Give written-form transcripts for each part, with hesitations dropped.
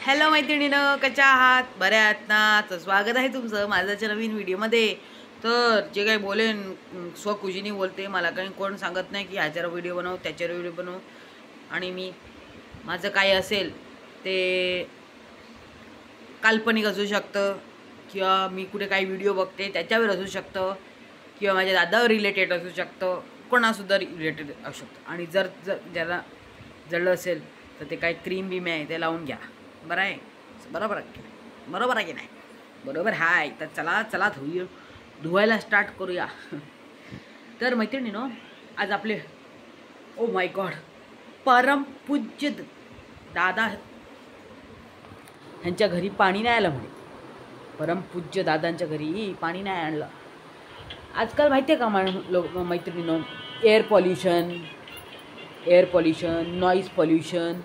Hello मैत्रिणीनं, कशा आहात? बऱ्या आहात ना? तर स्वागत आहे तुमचं माझ्याच्या नवीन व्हिडिओमध्ये. तर जे काही बोलेन स्वकुशीने बोलते, मला काही कोण सांगत नाही की ह्याच्यावर व्हिडिओ बनव त्याच्यावर व्हिडिओ बनव. आणि मी माझं काय असेल ते काल्पनिक असू शकतं, किंवा मी कुठे काही व्हिडिओ बघते त्याच्यावर असू शकतं, किंवा माझ्या दादावर रिलेटेड असू शकतं, कोणासुद्धा रिलेटेड असू शकतं. आणि जर ज्याला जळलं असेल तर ते काही क्रीम बीम आहे ते लावून घ्या. बरं आहे? बरोबर आहे की नाही? बरोबर आहे की नाही? बरोबर हाय. तर चला धुवायला स्टार्ट करूया. तर मैत्रिणीनो, आज आपले ओ माय गॉड परमपूज्य दादा ह्यांच्या घरी पाणी नाही आलं म्हणे. परमपूज्य दादांच्या घरी पाणी नाही आणलं. आजकाल माहिती आहे का मैत्रिणीनो, एअर पॉल्युशन, नॉईज पॉल्युशन.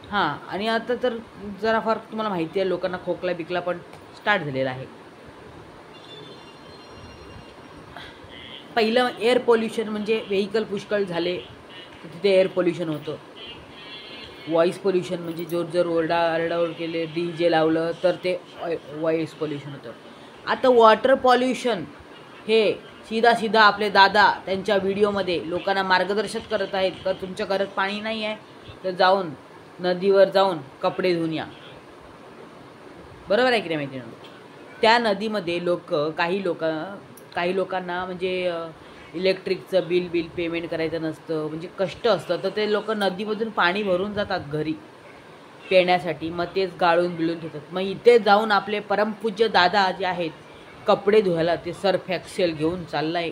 हां, आणि आता तर जरा फार तुम्हाला माहिती आहे, लोकांना खोकला बिकला पण स्टार्ट झालेला आहे. पहिलं एअर पॉल्युशन म्हणजे व्हेकल पुष्कळ झाले तर तिथे एअर पॉल्युशन होतं. व्हॉइस पॉल्युशन म्हणजे जोर आरडाओरड केले, DJ लावलं तर ते व्हॉइस पॉल्युशन होतं. आता वॉटर पॉल्युशन हे सीधा आपले दादा त्यांच्या व्हिडिओमध्ये लोकांना मार्गदर्शन करत आहेत. तर तुमच्या घरात पाणी नाही आहे तर नदीवर जाऊन कपडे धुवून या. बरोबर आहे की नाही माहिती? त्या नदीमध्ये काही लोकांना म्हणजे इलेक्ट्रिकचं बिल पेमेंट करायचं नसतं, म्हणजे कष्ट असतं, तर ते लोक नदीमधून पाणी भरून जातात घरी पिण्यासाठी. मग तेच गाळून बिळून ठेवतात. मग इथे जाऊन आपले परमपूज्य दादा जे आहेत कपडे धुवायला ते सर्फ एक्सेल घेऊन चाललाय.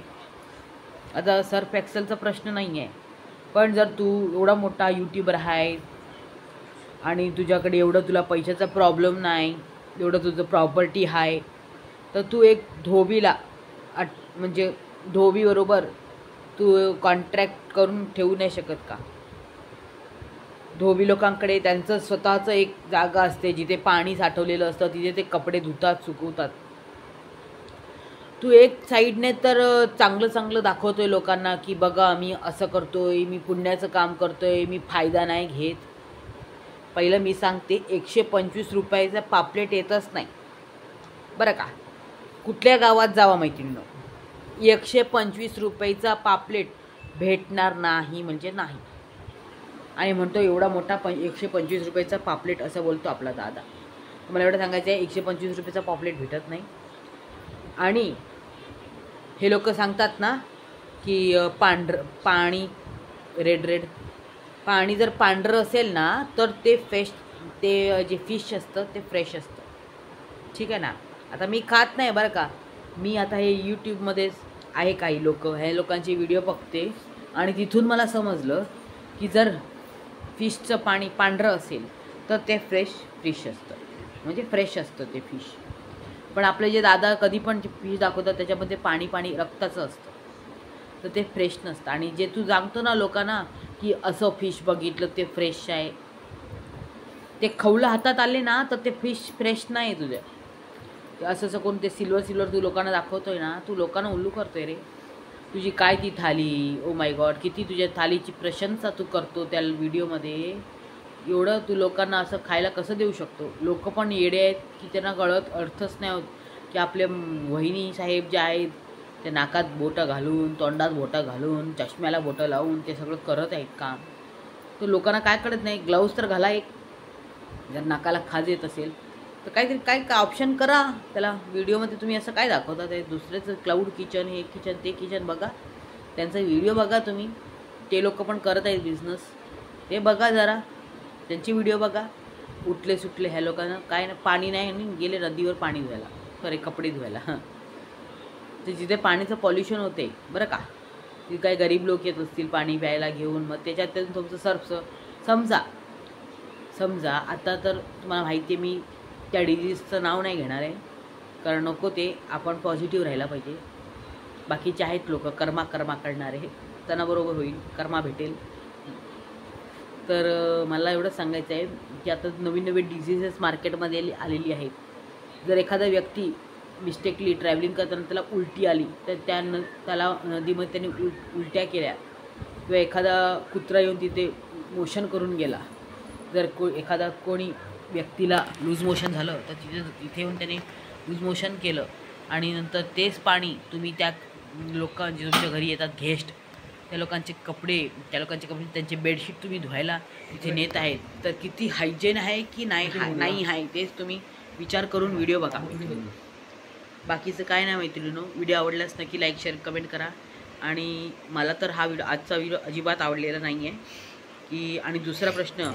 आता सर्फ एक्सेलचा प्रश्न नाही आहे, पण जर तू एवढा मोठा यूट्यूबर आहे आणि तुझ्याकडे तुला पैशाचा प्रॉब्लेम नाही, एवढं तुझं प्रॉपर्टी आहे, तर तू एक धोबीला म्हणजे धोबीबरोबर तू कॉन्ट्रॅक्ट करून ठेवू नाही शकत का? धोबी लोकांकडे त्यांचं स्वतःचं एक जागा असते जिथे पाणी साठवलेलं असतं, तिथे ते कपडे धुतात, सुकवतात. तू एक साईडने तर चांगलं दाखवतोय लोकांना की बघा मी असं करतोय, मी पुण्याचं काम करतोय, मी फायदा नाही घेत. पहिलं मी सांगते, 125 रुपयाचा पापलेट येतच नाही बरं का. कुठल्या गावात जावा मैत्रिणींनो, 125 रुपयाचा पापलेट भेटणार नाही म्हणजे नाही. आणि म्हणतो एवढा मोठा 125 रुपयाचा पापलेट असं बोलतो आपला दादा. मला एवढं सांगायचं आहे, 125 रुपयाचा पापलेट भेटत नाही. आणि हे लोक सांगतात ना की पाणी रेड पाणी जर पांढरं असेल ना तर ते जे फिश असतं ते फ्रेश असतं. ठीक आहे ना. आता मी खात नाही बरं का. मी आता हे यूट्यूबमध्येच आहे, काही लोक ह्या लोकांचे व्हिडिओ बघते आणि तिथून मला समजलं की जर फिशचं पाणी पांढरं असेल तर ते फिश असतं, म्हणजे फ्रेश असतं ते फिश. पण आपले जे दादा कधी पण फिश दाखवतात त्याच्यामध्ये पाणी रक्ताचं असतं, तर ते फ्रेश नसतं. आणि जे तू सांगतो ना लोकांना की असं फिश बघितलं ते फ्रेश आहे, ते खवलं हातात आले ना तर ते फिश फ्रेश नाही तुझ्या. असं कोणते सिल्वर तू लोकांना दाखवतोय ना, तू लोकांना उल्लू करतोय रे. तुझी काय ती थाली, ओ माय गॉड, किती तुझ्या थालीची प्रशंसा तू करतो त्या व्हिडिओमध्ये. एवढं तू लोकांना असं खायला कसं देऊ शकतो? लोक पण येडे आहेत की त्यांना कळत अर्थच नाही होत की आपले वहिनी साहेब जे आहेत ते नाकात बोटं घालून, तोंडात बोटं घालून, चष्म्याला बोटं लावून ते सगळं करत आहेत काम. तर लोकांना काय कळत नाही, ग्लाउज तर घाला एक. जर नाकाला खाज येत असेल तर काहीतरी काय ऑप्शन करा त्याला. व्हिडिओमध्ये तुम्ही असं काय दाखवता? ते दुसऱ्याचं क्लाउड किचन, हे किचन ते किचन बघा, त्यांचा व्हिडिओ बघा तुम्ही. ते लोक पण करत आहेत बिझनेस, ते बघा जरा, त्यांची व्हिडिओ बघा. उठले सुटले ह्या लोकांना काय ना, पाणी नाही आणि गेले नदीवर पाणी धुवायला, कपडे धुवायला. तर जिथे पाण्याचं पॉल्युशन होते बरं का, तिथे काही गरीब लोक येत असतील पाणी प्यायला घेऊन, मग त्याच्यात तुमचं सर्फ समजा आता तर तुम्हाला माहिती आहे, मी त्या डिजीजचं नाव नाही घेणार आहे, कारण नको ते. आपण पॉझिटिव्ह राहायला पाहिजे. बाकीचे आहेत लोक कर्मा करणारे, त्यांना बरोबर होईल, कर्मा भेटेल. तर मला एवढंच सांगायचं आहे की आता नवीन डिझीजेस मार्केटमध्ये आलेली आहेत. जर एखादा व्यक्ती मिस्टेकली ट्रॅव्हलिंग करताना त्याला उलटी आली तर त्याला नदीमध्ये त्यांनी उलट्या केल्या, किंवा एखादा कुत्रा येऊन तिथे मोशन करून गेला, जर एखादा कोणी व्यक्तीला लूज मोशन झालं तर तिथे येऊन त्याने लूज मोशन केलं आणि नंतर तेच पाणी तुम्ही त्या लोकांचे तुमच्या घरी येतात गेस्ट, त्या लोकांचे कपडे त्यांचे बेडशीट तुम्ही धुवायला तिथे नेत आहेत, तर किती हायजेन आहे की नाही आहे तेच तुम्ही विचार करून व्हिडिओ बघा. बाकीचं काय नाही मैत्रिणींनो. व्हिडिओ आवडल्यास नक्की लाईक शेअर कमेंट करा. आणि मला तर हा व्हिडिओ आजचा व्हिडिओ अजिबात आवडलेला नाही आहे की. आणि दुसरा प्रश्न,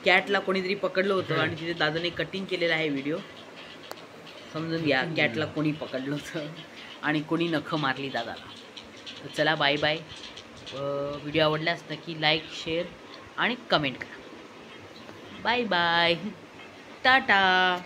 कॅटला कोणीतरी पकडलं होतं आणि तिथे दादाने कटिंग केलेला आहे व्हिडिओ, समजून घ्या कॅटला कोणी पकडलं होतं आणि कोणी नखं मारली दादाला. तर चला बाय बाय. व्हिडिओ आवडल्यास नक्की लाईक शेअर आणि कमेंट करा. Bye bye, Tata.